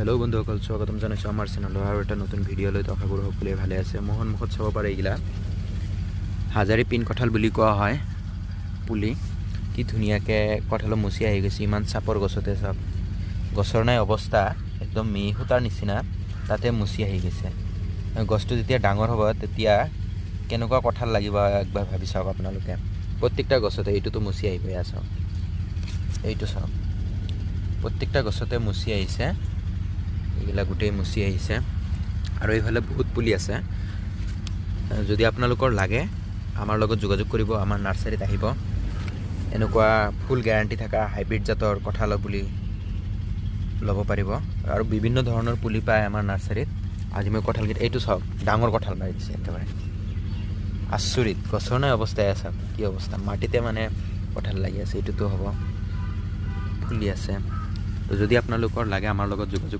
Hello' বন্ধুসকল, স্বাগতম জনাইছোঁ আমাৰ চেনেলৰ আৰু এটা নতুন ভিডিঅ'লৈ। আশা কৰোঁ সকলোৱে ভালে আছে। মোৰ সন্মুখত চাব পাৰে এইগিলা হাজাৰী পিন কঁঠাল বুলি কোৱা হয় পুলি। কি ধুনীয়াকৈ কঁঠালৰ মুচি আহি গৈছে, ইমান চাপৰ গছতে চাওক, গছৰ নাই অৱস্থা, একদম মি সূতাৰ নিচিনা তাতে মুচি আহি গৈছে। গছটো যেতিয়া ডাঙৰ হ'ব তেতিয়া কেনেকুৱা কঁঠাল লাগিব একবাৰ ভাবি চাওক আপোনালোকে। প্ৰত্যেকটা গছতে এইটোতো মুচি আহি গৈ চাওক, এইটো চাওক, প্ৰত্যেকটা গছতে মুচি আহিছে, এইগিলা গোটেই মুচি আহিছে। আৰু এইফালে বহুত পুলি আছে। যদি আপোনালোকৰ লাগে আমাৰ লগত যোগাযোগ কৰিব, আমাৰ নাৰ্চাৰীত আহিব। এনেকুৱা ফুল গেৰাণ্টি থকা হাইব্ৰিড জাতৰ কঁঠালৰ পুলি ল'ব পাৰিব। আৰু বিভিন্ন ধৰণৰ পুলি পায় আমাৰ নাৰ্চাৰীত। আজি মই কঁঠালকেইটা, এইটো চাওক, ডাঙৰ কঁঠাল মাৰি দিছে একেবাৰে, আচৰিত, গছৰ নাই অৱস্থাই চাওক, কি অৱস্থা, মাটিতে মানে কঁঠাল লাগি আছে। এইটোতো হ'ব, ফুলি আছে। তো যদি আপোনালোকৰ লাগে আমাৰ লগত যোগাযোগ